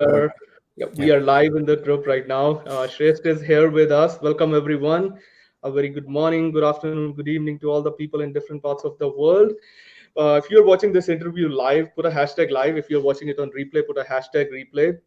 are yeah, we Yeah. are live in the group right now. Shresht is here with us. Welcome everyone. A very good morning, good afternoon, good evening to all the people in different parts of the world. If you're watching this interview live, put a hashtag live. If you're watching it on replay, put a hashtag replay.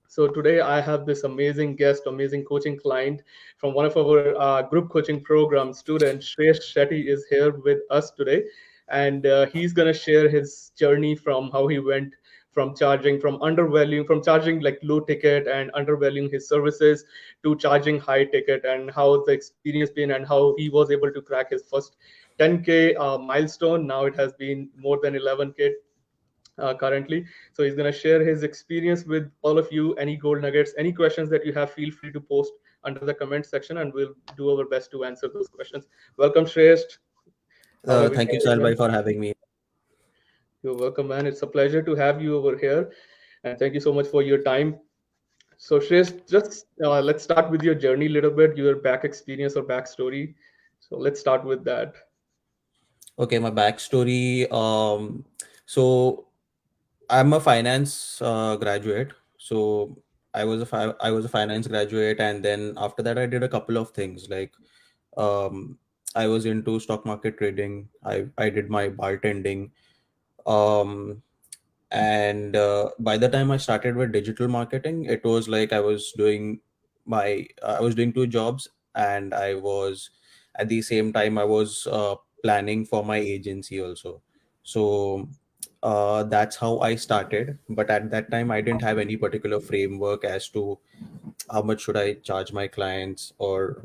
So today I have this amazing guest, amazing coaching client from one of our group coaching program student. Shresht Shetty is here with us today, and he's gonna share his journey from how he went from charging from undervaluing from charging like low ticket and undervaluing his services to charging high ticket and how the experience been and how he was able to crack his first 10K milestone. Now it has been more than 11K currently. So he's going to share his experience with all of you. Any gold nuggets, any questions that you have, feel free to post under the comment section, and we'll do our best to answer those questions. Welcome, Shresht. How have you Thank you, been Sahil doing, bhai, man? for having me. You're welcome, man. It's a pleasure to have you over here, and thank you so much for your time. So, Shresht, just let's start with your journey a little bit, your back experience or backstory. So let's start with that. Okay, my backstory. So I'm a finance graduate. So I was a finance graduate, and then after that, I did a couple of things. Like um, I was into stock market trading. I did my bartending. Um, and by the time I started with digital marketing, it was like I was doing two jobs, and I was at the same time I was planning for my agency also. So that's how I started, but at that time I didn't have any particular framework as to how much should I charge my clients, or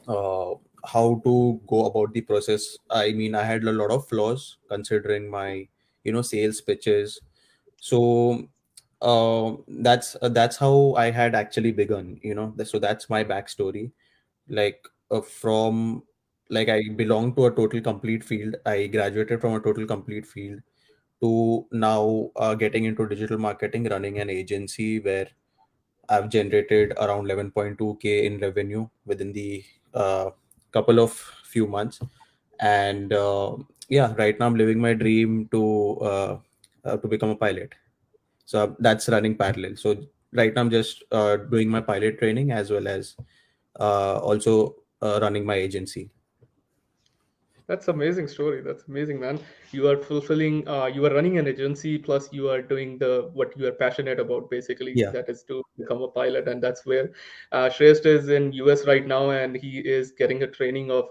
uh, how to go about the process. I mean, I had a lot of flaws considering my sales pitches. So that's how I had actually begun. So that's my backstory. Like from like I belong to a total complete field. I graduated from a total complete field to now getting into digital marketing, running an agency where I've generated around 11.2K in revenue within the uh, couple of few months. And yeah, right now I'm living my dream to become a pilot. So that's running parallel. So right now I'm just doing my pilot training as well as also running my agency. That's amazing story. That's amazing, man. You are fulfilling. You are running an agency, plus you are doing the what you are passionate about. Basically, Yeah. that is to become a pilot, and that's where Shreyas is in US right now, and he is getting a training of,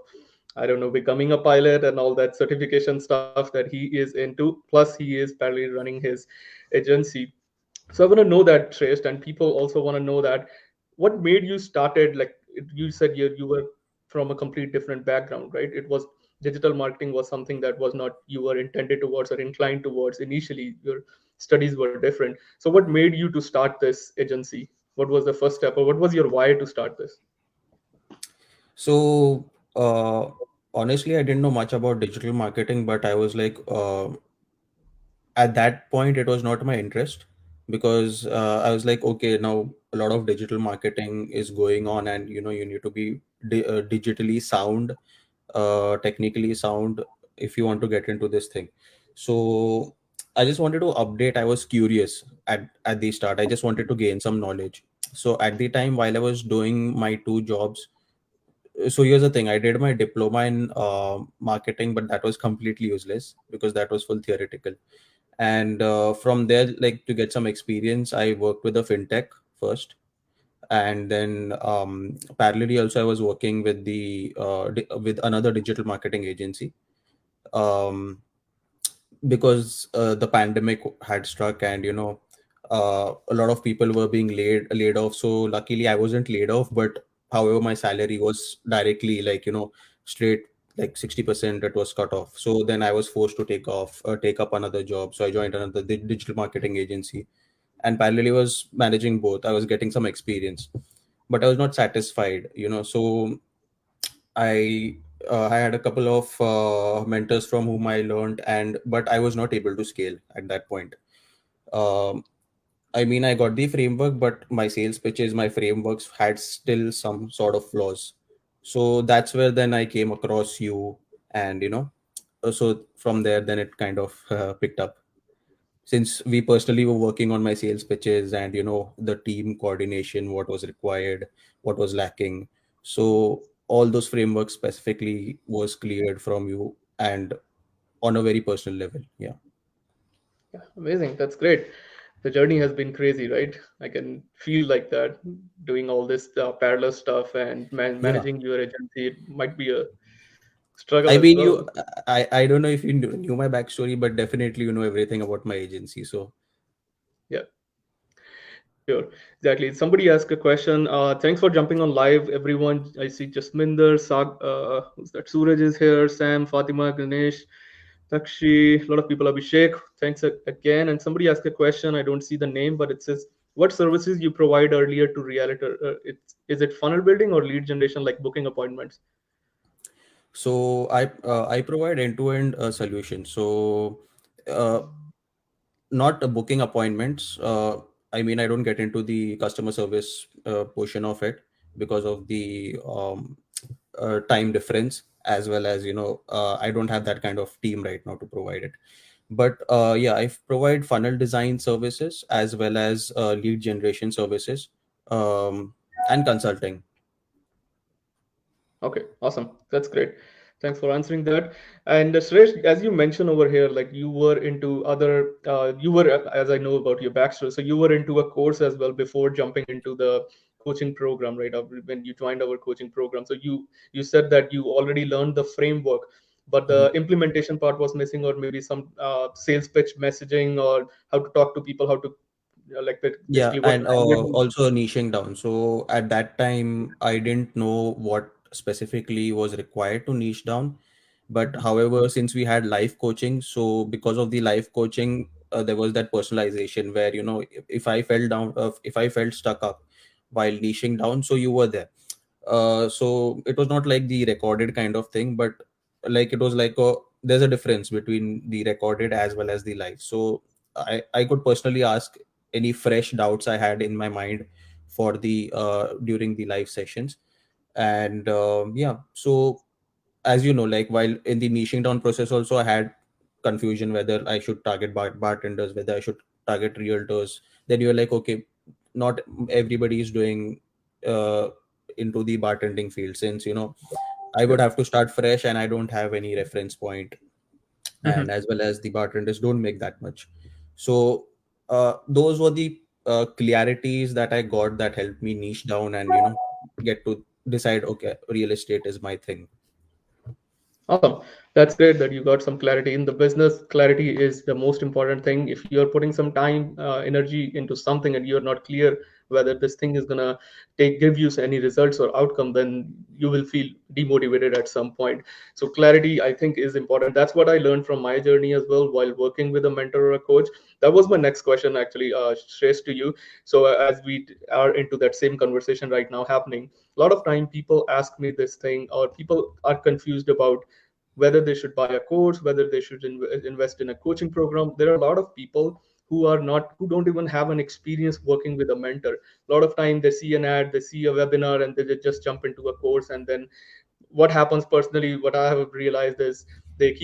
I don't know, becoming a pilot and all that certification stuff that he is into. Plus, he is parallelly running his agency. So I want to know that, Shreyas, and people also want to know that what made you started like you said you were from a complete different background, right? It was digital marketing was something that was not you were intended towards or inclined towards initially. Your studies were different. So what made you to start this agency? What was the first step, or what was your why to start this? So honestly, I didn't know much about digital marketing, but I was like, at that point it was not my interest, because I was like, okay, now a lot of digital marketing is going on, and you need to be digitally sound, technically sound, if you want to get into this thing. So I just wanted to update. I was curious at the start. I just wanted to gain some knowledge. So at the time while I was doing my two jobs, so here's the thing, I did my diploma in marketing, but that was completely useless because that was full theoretical. And from there, like, to get some experience, I worked with a fintech first, and then parallelly also I was working with with another digital marketing agency, um, because the pandemic had struck, and a lot of people were being laid off. So luckily I wasn't laid off, but however my salary was directly, like, straight, like 60% it was cut off. So then I was forced to take up another job. So I joined another digital marketing agency, and parallelly was managing both. I was getting some experience, but I was not satisfied. So I I had a couple of mentors from whom I learned, and but I was not able to scale at that point. Um, I mean, I got the framework, but my sales pitches, my frameworks had still some sort of flaws. So that's where then I came across you, and so from there, then it kind of picked up. since we personally were working on my sales pitches and the team coordination, what was required, what was lacking. So all those frameworks specifically was cleared from you, and on a very personal level. Yeah. Yeah, amazing. That's great. The journey has been crazy, right? I can feel like that doing all this parallel stuff and Yeah. managing your agency. It might be a struggle I as mean, you, well. I don't know if you knew my backstory, but definitely you know everything about my agency. So Yeah, sure. Exactly. Somebody asked a question. Thanks for jumping on live, everyone. I see Jasminder, who's that? Suraj is here, Sam, Fatima, Ganesh, Takshi, a lot of people, Abhishek. Thanks again. And somebody asked a question. I don't see the name, but it says, what services you provide earlier to realtor? Is it funnel building or lead generation like booking appointments? I provide end-to-end solutions. So uh, not booking appointments. I mean, I don't get into the customer service portion of it because of the time difference, as well as I don't have that kind of team right now to provide it. But yeah, I provide funnel design services as well as lead generation services, and consulting. Okay, awesome. That's great. Thanks for answering that. And Suresh, as you mentioned over here, like you were into other, as I know about your backstory, so you were into a course as well before jumping into the coaching program, right? When you joined our coaching program, so you said that you already learned the framework, but the Mhm. implementation part was missing, or maybe some sales pitch messaging, or how to talk to people, how to Yeah, basically what and language. also niching down. So at that time, I didn't know what specifically was required to niche down. But Mhm. however, since we had live coaching, so because of the live coaching, there was that personalization where if I fell down, if I felt stuck up while niching down, so you were there. So it was not like the recorded kind of thing, but like it was like there's a difference between the recorded as well as the live. So I could personally ask any fresh doubts I had in my mind for the during the live sessions. And yeah, so as you know, like while in the niching down process also, I had confusion whether I should target bartenders, whether I should target realtors. Then you're like, okay, not everybody is doing uh, into the bartending field, since I would Yeah. have to start fresh and I don't have any reference point, and Mhm. as well as the bartenders don't make that much. So those were the clarities that I got that helped me niche down and get to decide, okay, real estate is my thing. Awesome. That's great that you got some clarity in the business. Clarity is the most important thing. If you're putting some time, energy into something and you're not clear whether this thing is gonna give you any results or outcome, then you will feel demotivated at some point. So clarity, I think, is important. That's what I learned from my journey as well while working with a mentor or a coach. That was my next question, actually, Shresh, to you. So as we are into that same conversation right now happening, a lot of time people ask me this thing, or people are confused about whether they should buy a course, whether they should invest in a coaching program. There are a lot of people who don't even have an experience working with a mentor. A lot of time they see an ad, they see a webinar, and they just jump into a course. And then what happens personally, what I have realized is they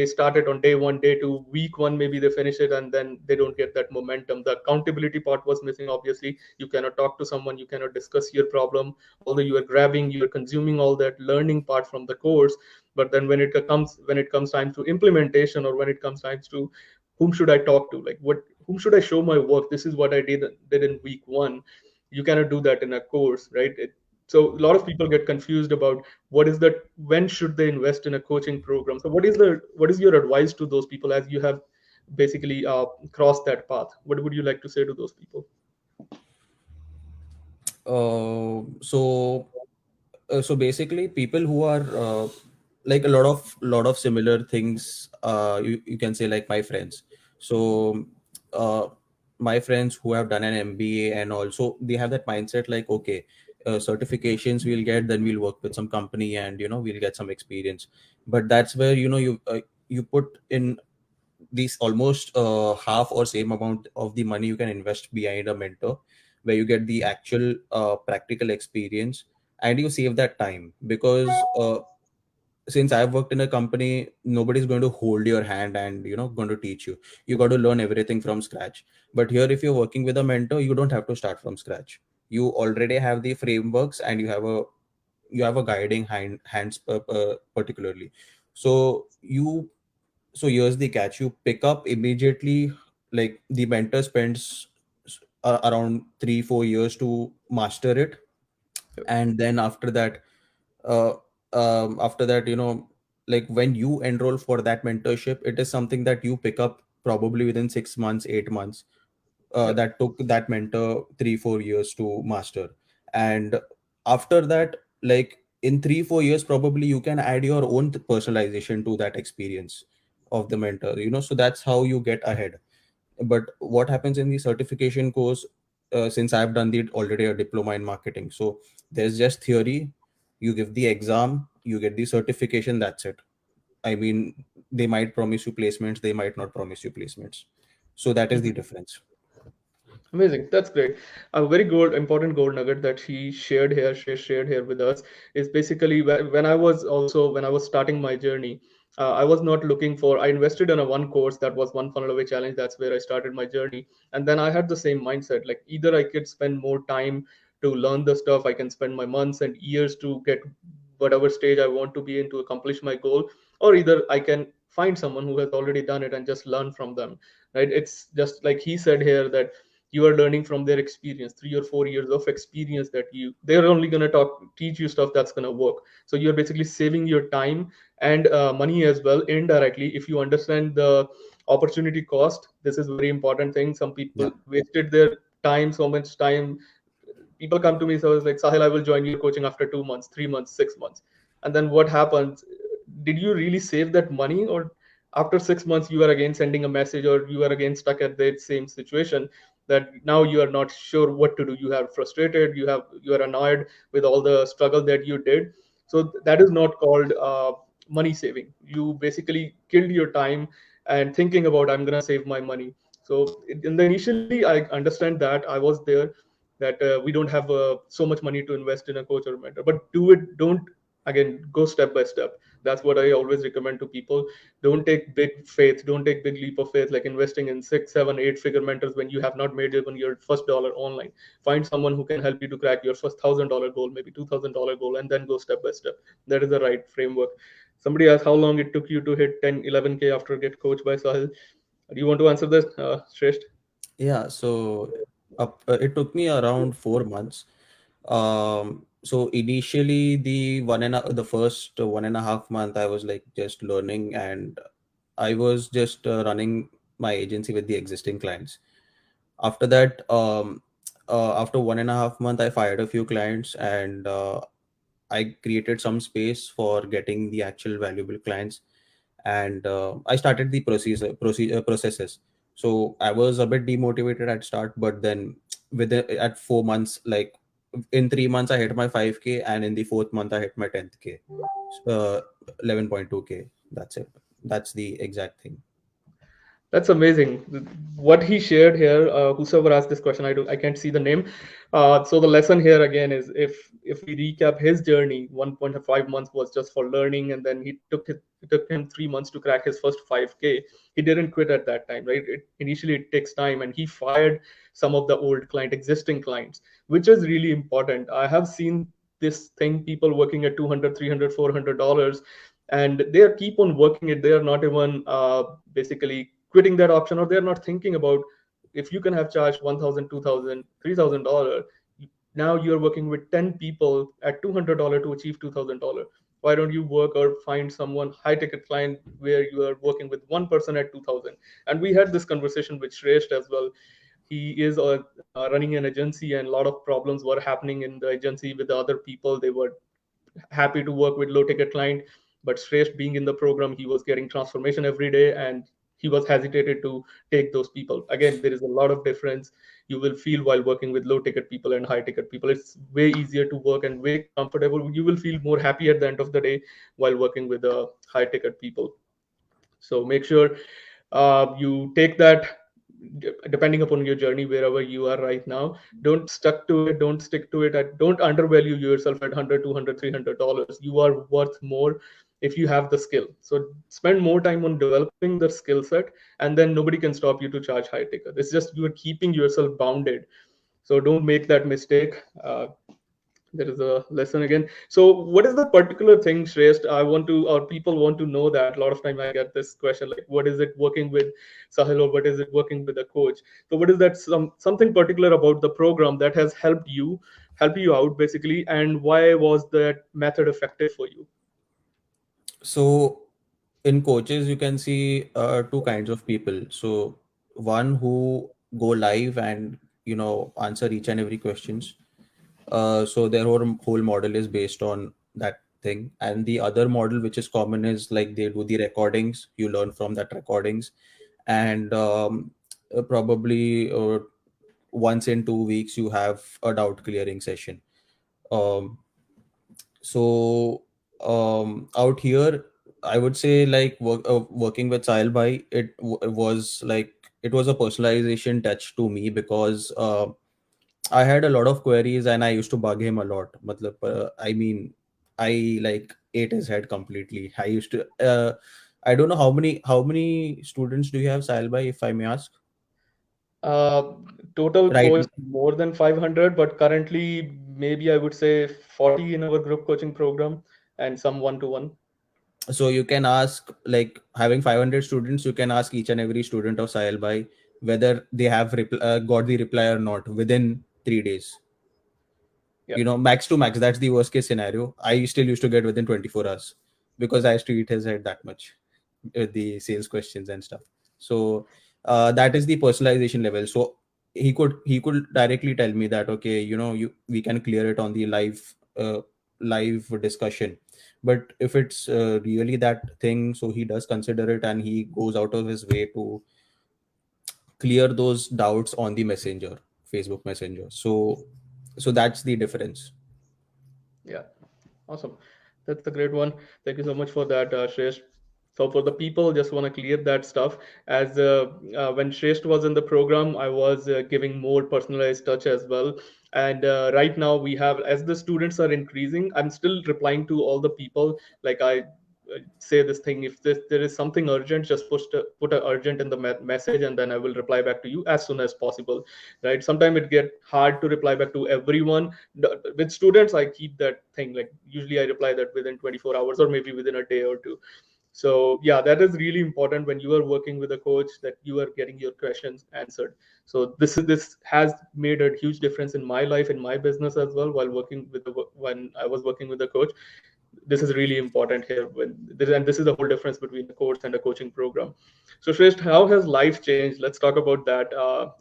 started on day one, day two, week one, maybe they finish it, and then they don't get that momentum. The accountability part was missing. Obviously, you cannot talk to someone, you cannot discuss your problem, although you are consuming all that learning part from the course. But then when it comes time to implementation, or when it comes time to whom should I talk to, like what whom should I show my work, this is what I did in week one. You cannot do that in a course, right? So a lot of people get confused about what is that, when should they invest in a coaching program. So what is your advice to those people, as you have basically crossed that path? What would you like to say to those people? So so basically people who are like a lot of similar things, you can say, like my friends. So uh, my friends who have done an MBA, and also they have that mindset like, okay, certifications we'll get, then we'll work with some company and we'll get some experience. But that's where you put in these almost half or same amount of the money you can invest behind a mentor, where you get the actual practical experience, and you save that time. Because since I've worked in a company, nobody's going to hold your hand and going to teach you. You got to learn everything from scratch. But here, if you're working with a mentor, you don't have to start from scratch. You already have the frameworks, and you have a guiding hands particularly. So here's the catch: you pick up immediately. Like the mentor spends around 3-4 years to master it, and then uh, after that, like when you enroll for that mentorship, it is something that you pick up probably within 6 months, 8 months. Yep. That took that mentor 3-4 years to master. And after that, like in 3-4 years, probably you can add your own personalization to that experience of the mentor, so that's how you get ahead. But what happens in the certification course, since I've done the already a diploma in marketing, so there's just theory. You give the exam, you get the certification, that's it. I mean, they might promise you placements, they might not promise you placements. So that is the difference. Amazing. That's great. A very good, important gold nugget that she shared here with us is basically when I was also when I was starting my journey, I was not looking for. I invested in a one course that was one funnel away challenge. That's where I started my journey, and then I had the same mindset. Like either I could spend more time to learn the stuff, I can spend my months and years to get whatever stage I want to be in to accomplish my goal, or either I can find someone who has already done it and just learn from them. Right? It's just like he said here that you are learning from their experience, 3 or 4 years of experience that they're only going to teach you stuff that's going to work. So you're basically saving your time and money as well indirectly if you understand the opportunity cost. This is very important thing. Some people Yeah. wasted their time, so much time. People come to me, so I was like, Sahil, I will join your coaching after 2 months, 3 months, 6 months. And then what happens? Did you really save that money? Or after 6 months, you are again sending a message, or you are again stuck at that same situation that now you are not sure what to do. You have frustrated, you are annoyed with all the struggle that you did. So that is not called money saving. You basically killed your time and thinking about, I'm going to save my money. So in the initially, I understand that I was there, that we don't have so much money to invest in a coach or mentor, but do it. Don't, again, go step by step. That's what I always recommend to people. Don't take big faith, don't take big leap of faith, like investing in 6, 7, 8 figure mentors when you have not made even your first dollar online. Find someone who can help you to crack your first $1,000 goal, maybe $2,000 goal, and then go step by step. That is the right framework. Somebody asked how long it took you to hit 10, 11K after get coached by Sahil. Do you want to answer this, Shresht? Yeah, so it took me around 4 months. So initially, the first 1.5 month, I was like just learning, and I was just running my agency with the existing clients. After that, after 1.5 month, I fired a few clients, and I created some space for getting the actual valuable clients, and I started the processes. So I was a bit demotivated at start, but then at 4 months, like in 3 months, I hit my 5K, and in the fourth month, I hit my 10th K, uh, 11.2K. That's it. That's the exact thing. That's amazing. What he shared here, whosoever asked this question, I can't see the name. So the lesson here again is, if we recap his journey, 1.5 months was just for learning, and then it took him 3 months to crack his first 5K. He didn't quit at that time, right? Initially it takes time, and he fired some of the existing clients, which is really important. I have seen this thing, people working at 200, 300, $400, and they are keep on working it. They are not even basically quitting that option, or they're not thinking about, if you can have charged 1000, 2000, $3000, now you're working with 10 people at $200 to achieve $2000. Why don't you work or find someone high ticket client where you are working with one person at 2000? And we had this conversation with Shresht as well. He is running an agency, and a lot of problems were happening in the agency with the other people. They were happy to work with low ticket client, but Shresht being in the program, he was getting transformation every day, and he was hesitated to take those people. Again, there is a lot of difference you will feel while working with low ticket people and high ticket people. It's way easier to work and way comfortable. You will feel more happy at the end of the day while working with the high ticket people. So make sure you take that, depending upon your journey, wherever you are right now. Don't stuck to it, don't stick to it, don't undervalue yourself at 100, 200, $300. You are worth more. if you have the skill. So spend more time on developing the skill set, and then nobody can stop you to charge high ticket. It's just you are keeping yourself bounded. So don't make that mistake. There is a lesson again. So what is the particular thing, Shrest, I want to, or people want to know, that a lot of time I get this question, like what is it working with Sahil, or what is it working with a coach? So what is that something particular about the program that has helped you out basically, and why was that method effective for you? So in coaches, you can see two kinds of people. So one who go live and answer each and every questions. So their whole model is based on that thing. And the other model, which is common, is like they do the recordings. You learn from that recordings, and probably once in 2 weeks you have a doubt clearing session. Um, so out here, I would say like working with Sahil Bhai, was like it was a personalization touch to me because I had a lot of queries and I used to bug him a lot. I mean, I like ate his head completely. I used to. I don't know how many students do you have, Sahil Bhai, if I may ask? Uh, Total Right. coach more than 500, but currently maybe I would say 40 in our group coaching program, and some one to one. So you can ask, like having 500 students, you can ask each and every student of Sahil Bhai whether they have got the reply or not within 3 days. Yeah. Max to max, that's the worst case scenario. I still used to get within 24 hours because I used to eat his head that much with the sales questions and stuff. So that is the personalization level. So he could directly tell me that, okay, we can clear it on the live discussion. But if it's really that thing, so he does consider it and he goes out of his way to clear those doubts on the messenger, Facebook messenger. So that's the difference. Yeah. Awesome. That's a great one. Thank you so much for that, Shresh. So for the people, just want to clear that stuff. As when Shresh was in the program, I was giving more personalized touch as well. And right now we have, as the students are increasing, I'm still replying to all the people. Like I say this thing, if there is something urgent, just put a urgent in the message, and then I will reply back to you as soon as possible. Right? Sometimes it get hard to reply back to everyone. With students, I keep that thing, like usually I reply that within 24 hours or maybe within a day or two. So yeah, that is really important when you are working with a coach, that you are getting your questions answered. So this has made a huge difference in my life, in my business as well, while working with when I was working with a coach. This is really important here, and this is the whole difference between a course and a coaching program. So Shresh, how has life changed? Let's talk about that.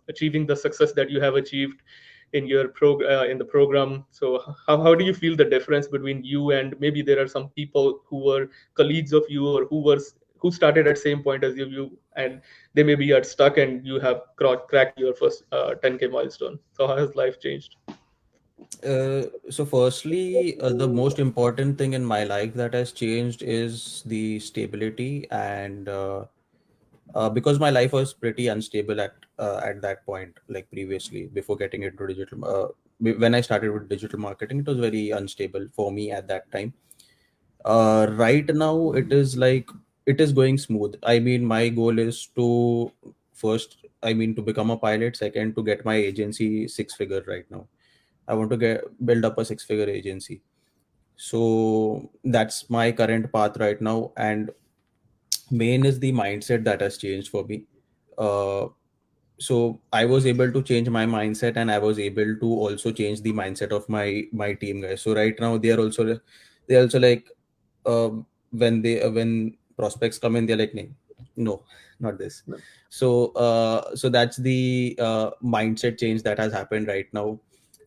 Achieving the success that you have achieved in your in the program. So how do you feel the difference between you and maybe there are some people who were colleagues of you, or who started at same point as you, and they maybe are stuck and you have cracked your first 10K milestone. So how has life changed? So firstly, the most important thing in my life that has changed is the stability, and because my life was pretty unstable at that point, like previously, before getting into digital. When I started with digital marketing, it was very unstable for me at that time. Right now, it is going smooth. I mean, my goal is to first, I mean, to become a pilot. Second, to get my agency six figure right now. I want to build up a six-figure agency. So that's my current path right now. And main is the mindset that has changed for me. Uh, so I was able to change my mindset, and I was able to also change the mindset of my team guys. So right now they also like, when prospects come in, they're like, no, no, not this. So that's the mindset change that has happened right now.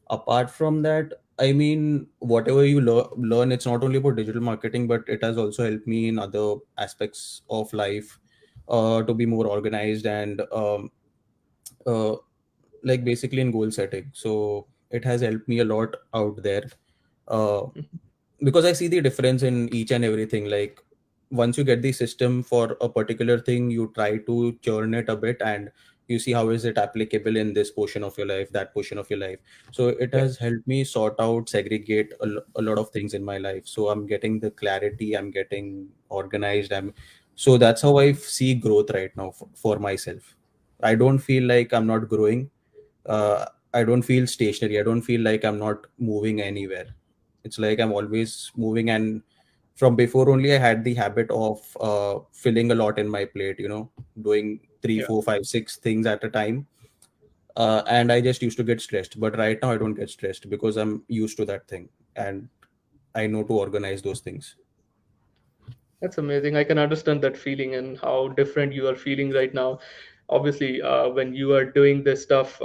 Apart from that, I mean, whatever you learn, it's not only about digital marketing, but it has also helped me in other aspects of life, to be more organized and uh, like basically in goal setting. So it has helped me a lot out there, uh, because I see the difference in each and everything. Like once you get the system for a particular thing, you try to churn it a bit, and you see how is it applicable in this portion of your life, that portion of your life. So it Yeah, has helped me sort out, segregate a lot of things in my life. So I'm getting the clarity, I'm getting organized, I'm so that's how I see growth right now for myself. I don't feel like I'm not growing. I don't feel stationary. I don't feel like I'm not moving anywhere. It's like I'm always moving. And from before only, I had the habit of filling a lot in my plate, doing three, yeah. four, five, six things at a time. And I just used to get stressed. But right now, I don't get stressed because I'm used to that thing. And I know to organize those things. That's amazing. I can understand that feeling and how different you are feeling right now. Obviously, when you are doing this stuff,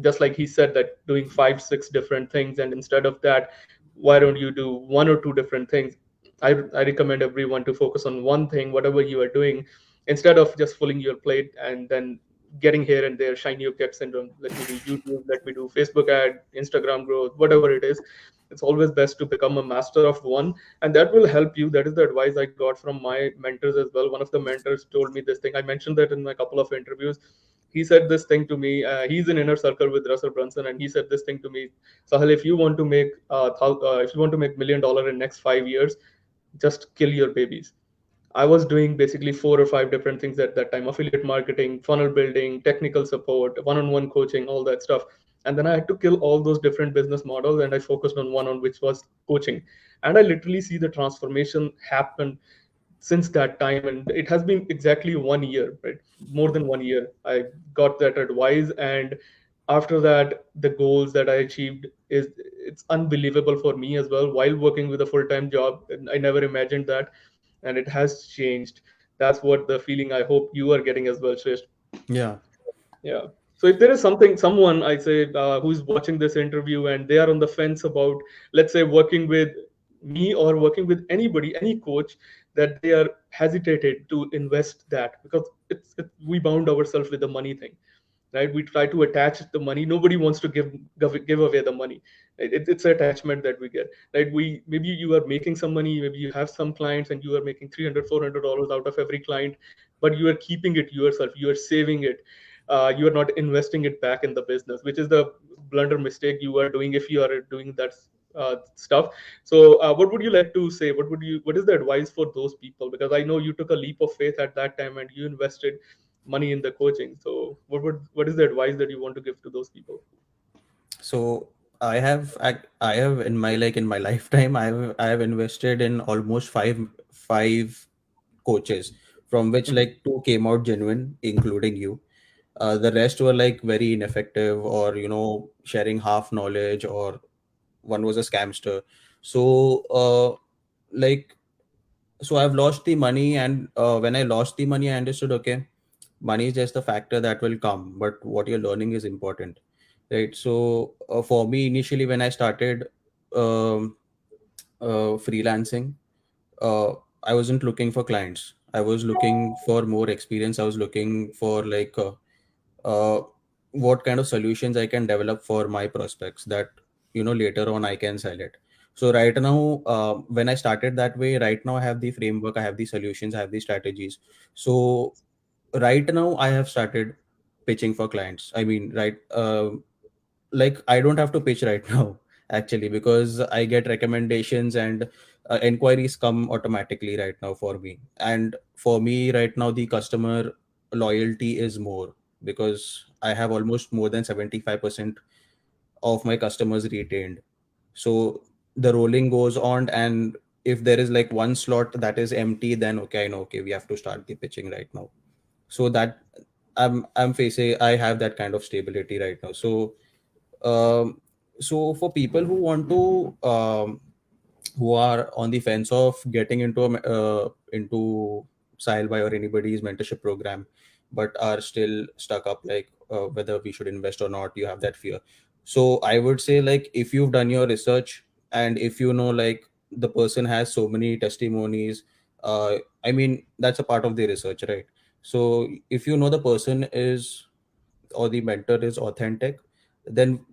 just like he said, that doing five, six different things, and instead of that, why don't you do one or two different things? I recommend everyone to focus on one thing, whatever you are doing, instead of just filling your plate and then getting here and there, shiny object syndrome. Let me do YouTube, let me do Facebook ad, Instagram growth, whatever it is. It's always best to become a master of one, and that will help you. That is the advice I got from my mentors as well. One of the mentors told me this thing. I mentioned that in a couple of interviews. He said this thing to me. He's in inner circle with Russell Brunson, and he said this thing to me: Sahil, if you want to make if you want to make $1 million in next 5 years, just kill your babies. I was doing basically four or five different things at that time: affiliate marketing, funnel building, technical support, one on one coaching, all that stuff. And then I had to kill all those different business models and I focused on one, on which was coaching. And I literally see the transformation happen since that time. And it has been exactly 1 year, right? More than 1 year. I got that advice. And after that, the goals that I achieved is it's unbelievable for me as well while working with a full-time job. And I never imagined that, and it has changed. That's what the feeling I hope you are getting as well, Shresht. Yeah. Yeah. So if there is someone I say who's watching this interview and they are on the fence about, let's say, working with me or working with anybody, any coach, that they are hesitated to invest that because we bound ourselves with the money thing, right? We try to attach the money. Nobody wants to give away the money. It's an attachment that we get, right? We maybe you are making some money, maybe you have some clients and you are making 300 $400 out of every client, but you are keeping it yourself, you are saving it. You are not investing it back in the business, which is the blunder mistake you are doing if you are doing that stuff. So what would you like to say? What is the advice for those people? Because I know you took a leap of faith at that time and you invested money in the coaching. So what is the advice that you want to give to those people? So I have in my like in my lifetime I have invested in almost five coaches, from which Mhm. like two came out genuine, including you. The rest were like very ineffective, or sharing half knowledge, or one was a scamster. So like so I've lost the money, and when I lost the money, I understood, okay, money is just a factor that will come, but what you're learning is important, right? So for me, initially when I started um, freelancing, uh, I wasn't looking for clients. I was looking for more experience. I was looking for uh, what kind of solutions I can develop for my prospects, that later on I can sell it. So right now, when I started that way, right now I have the framework, I have the solutions, I have the strategies. So right now I have started pitching for clients. I mean, like I don't have to pitch right now actually, because I get recommendations, and inquiries come automatically right now for me. And for me right now, the customer loyalty is more, because I have almost more than 75% of my customers retained. So the rolling goes on, and if there is like one slot that is empty, then okay, I know, okay, we have to start the pitching right now. So that I'm facing, I have that kind of stability right now. Um, so for people who want to who are on the fence of getting into Sahil or anybody's mentorship program, but are still stuck up, like whether we should invest or not, you have that fear. So I would say, like, if you've done your research, and if like the person has so many testimonies, I mean, that's a part of the research, right? So if the person is, or the mentor is authentic, then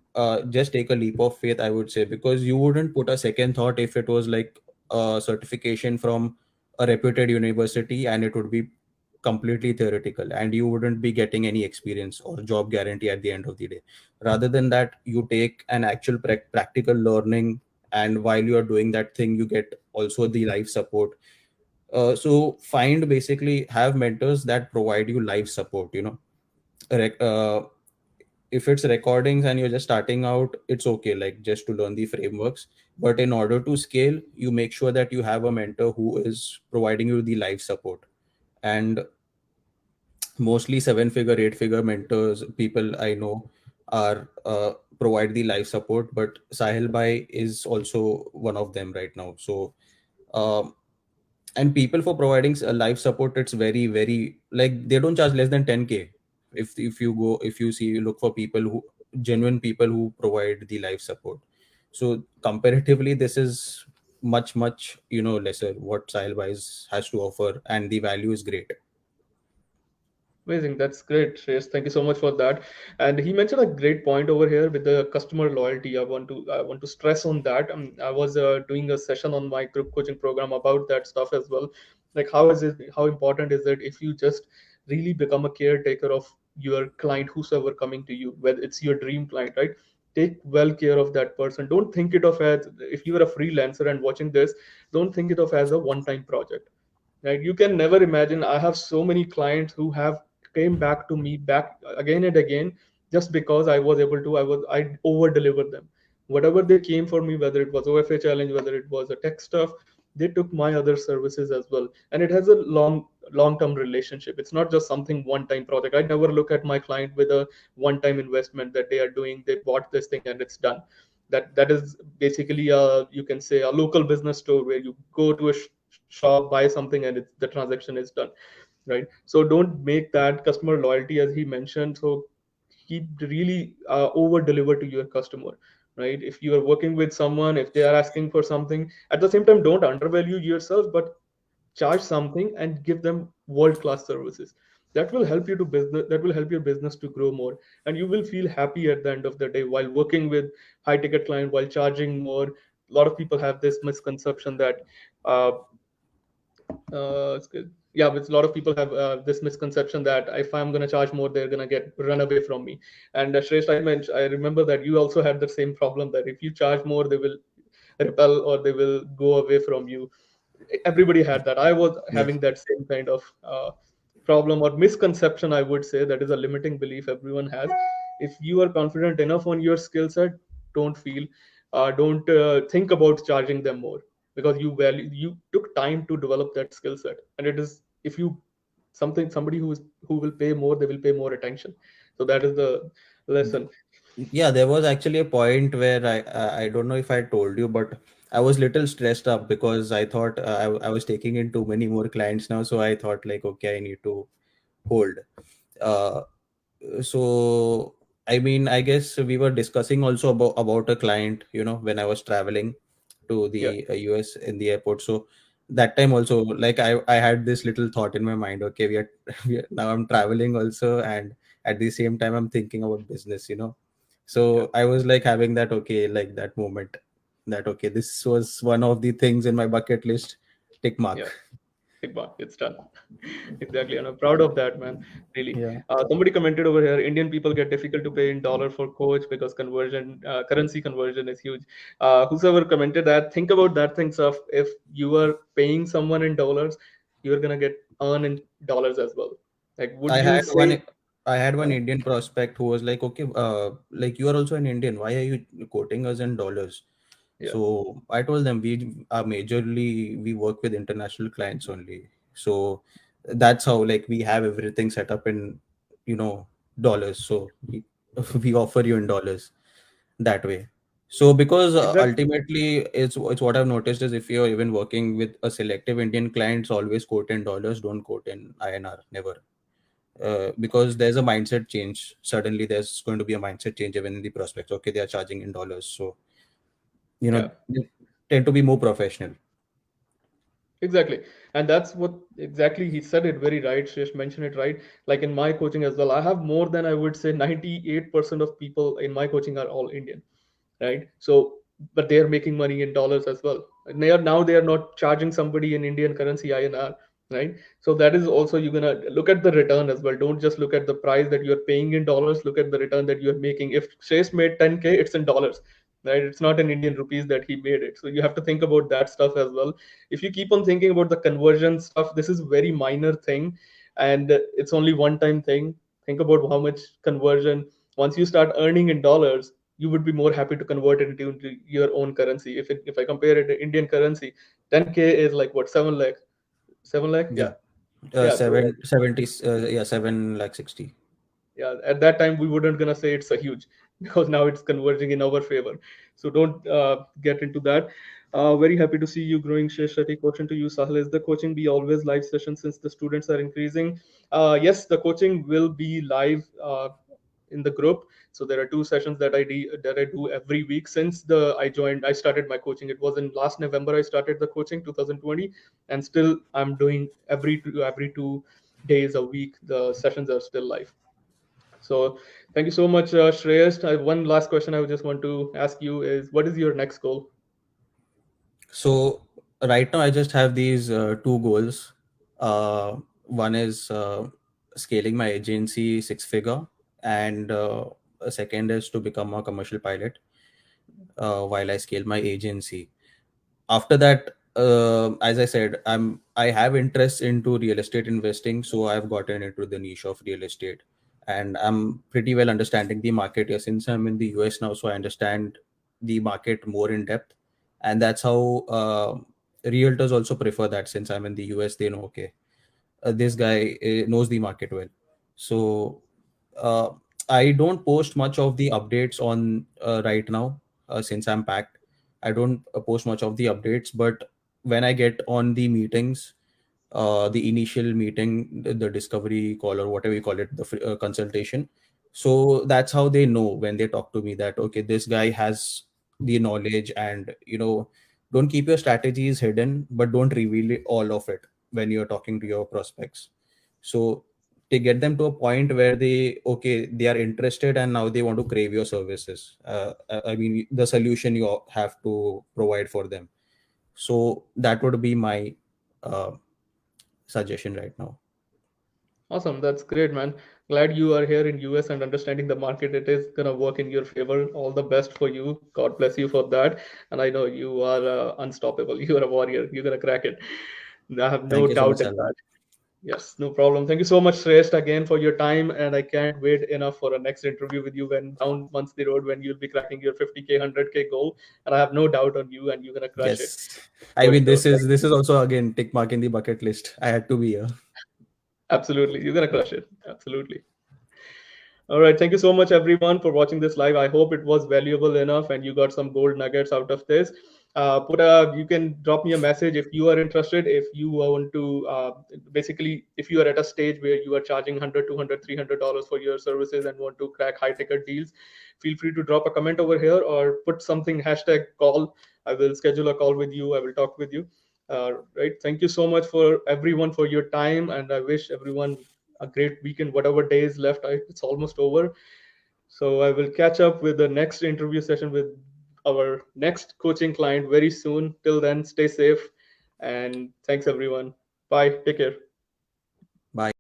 just take a leap of faith, I would say, because you wouldn't put a second thought if it was like a certification from a reputed university and it would be completely theoretical, and you wouldn't be getting any experience or job guarantee at the end of the day. Rather than that, you take an actual practical learning, and while you are doing that thing, you get also the life support. So find, basically have mentors that provide you life support, Rec- uh, if it's recordings and you're just starting out, it's okay, like just to learn the frameworks. But in order to scale, you make sure that you have a mentor who is providing you the life support. And mostly seven figure, eight figure mentors, people I know, are provide the life support, but Sahil Bhai is also one of them right now. So um, and people for providing life support, it's very very, like, they don't charge less than 10K. If you go, if you see, you look for people who, genuine people who provide the life support. So comparatively, this is much lesser what Sahil Bhai has to offer, and the value is great. Amazing. That's great, Shreyas. Thank you so much for that. And he mentioned a great point over here with the customer loyalty. I want to stress on that. I was doing a session on my group coaching program about that stuff as well. Like how important is it if you just really become a caretaker of your client, whosoever coming to you, whether it's your dream client, right? Take well care of that person. Don't think it of as, if you are a freelancer and watching this, don't think it of as a one-time project, right? You can never imagine. I have so many clients who have came back to me back again and again, just because I over delivered them whatever they came for me, whether it was OFA challenge, whether it was a tech stuff. They took my other services as well, and it has a long term relationship. It's not just something one time project. I never look at my client with a one time investment that they are doing, they bought this thing and it's done. That is basically a, you can say, a local business store where you go to a shop, buy something, and the transaction is done, right? So don't make that customer loyalty, as he mentioned. So he really over deliver to your customer, right? If you are working with someone, if they are asking for something, at the same time, don't undervalue yourself, but charge something and give them world class services. That will help you to business, that will help your business to grow more, and you will feel happy at the end of the day while working with high ticket client while charging more. A lot of people have this misconception that uh, it's good. Yeah, but a lot of people have this misconception that if I'm going to charge more, they're going to get run away from me. And Shresht, I remember that you also had the same problem, that if you charge more, they will repel or they will go away from you. Everybody had that. I was Yes. having that same kind of problem or misconception, I would say. That is a limiting belief everyone has. If you are confident enough on your skill set, don't think about charging them more, because you took time to develop that skill set. And it is, if you somebody who will pay more, they will pay more attention. So that is the lesson. Yeah, there was actually a point where I don't know if I told you, but I was little stressed up because I thought I was taking in too many more clients now. So I thought, like, okay, I need to hold. Uh, so I mean, I guess we were discussing also about a client, when I was traveling to Yeah, the US in the airport. So that time also, like, I had this little thought in my mind. Okay, now I'm traveling also, and at the same time I'm thinking about business. yeah, So I was like having that, okay, like that moment, that okay, this was one of the things in my bucket list, tick yeah. mark. Big mark. It's done. Exactly, and I'm proud of that, man. Really. Yeah. Somebody commented over here: Indian people get difficult to pay in dollar for coach because currency conversion is huge. Whosoever commented that, think about that things of, if you are paying someone in dollars, you're gonna get earn in dollars as well. Like, would I you had say? one I had one Yeah, Indian prospect who was like, okay, like, you are also an Indian. Why are you quoting us in dollars? yeah, So I told them we work with international clients only. So that's how, like, we have everything set up in, you know, dollars. So we offer you in dollars that way. So because exactly. ultimately it's what I've noticed is, if you're even working with a selective Indian clients, always quote in dollars, don't quote in INR, never. Because there's a mindset change. Suddenly, there's going to be a mindset change even in the prospects. Okay, they are charging in dollars, so Yeah. they tend to be more professional. Exactly. And that's what exactly he said it very right. Shesh mentioned it right. Like in my coaching as well, I have more than, I would say, 98% of people in my coaching are all Indian, right? So, but they are making money in dollars as well. And they are not charging somebody in Indian currency, INR. right? So that is also, you're gonna look at the return as well. Don't just look at the price that you're paying in dollars, look at the return that you're making. If Chase made 10K, it's in dollars, right? It's not in Indian rupees that he made it. So you have to think about that stuff as well. If you keep on thinking about the conversion stuff, this is very minor thing, and it's only one time thing. Think about how much conversion, once you start earning in dollars, you would be more happy to convert it into your own currency. If I compare it to Indian currency, 10K is like what, 7 lakh, 7 lakh, Yeah. yeah. Yeah, so 770, yeah, 7 lakh 60. yeah, at that time we wouldn't gonna say it's a huge because now it's converging in our favor. So don't get into that. Very happy to see you growing, Shresht Shetty. Question to you, Sahil: is the coaching be always live session since the students are increasing? Yes, the coaching will be live in the group. So there are two sessions that I do every week since the I joined. I started my coaching. It was in last November I started the coaching, 2020, and still I'm doing every 2 days a week. The sessions are still live. So thank you so much, Shreyas. I have one last question I would just want to ask you is, what is your next goal? So right now I just have these two goals. One is scaling my agency six figure, and a second is to become a commercial pilot while I scale my agency. After that, as I said, I have interest into real estate investing, so I've gotten into the niche of real estate, and I'm pretty well understanding the market here since I'm in the US now, so I understand the market more in depth, and that's how realtors also prefer that. Since I'm in the US, they know, okay, this guy knows the market well. So uh, I don't post much of the updates on right now since I'm packed. I don't post much of the updates, but when I get on the meetings, the initial meeting, the discovery call or whatever you call it, the consultation. So that's how they know when they talk to me that, okay, this guy has the knowledge, and don't keep your strategies hidden, but don't reveal all of it when you're talking to your prospects. So to get them to a point where they are interested and now they want to crave your services. I mean, the solution you have to provide for them. So that would be my uh, suggestion right now. Awesome, that's great, man. Glad you are here in US and understanding the market. It is gonna work in your favor. All the best for you. God bless you for that. And I know you are unstoppable. You are a warrior. You're gonna crack it. I have no Thank you so much, doubt in Salman. that. Yes, no problem. Thank you so much, Shreyas, again for your time, and I can't wait enough for a next interview with you when down months the road when you'll be cracking your 50K, 100K goal, and I have no doubt on you, and you're gonna crush it Yes. I for mean, sure. this is also again tick mark in the bucket list. I had to be here. Absolutely, you're gonna crush it. Absolutely. All right. Thank you so much, everyone, for watching this live. I hope it was valuable enough and you got some gold nuggets out of this. You can drop me a message if you are interested. If you want to, basically, if you are at a stage where you are charging 100, 200, $300 for your services and want to crack high ticket deals, feel free to drop a comment over here or put something hashtag call. I will schedule a call with you. I will talk with you. Right. Thank you so much for everyone for your time. And I wish everyone a great weekend. Whatever day is left, it's almost over. So I will catch up with the next interview session with our next coaching client very soon. Till then, stay safe and thanks everyone. Bye. Take care. Bye.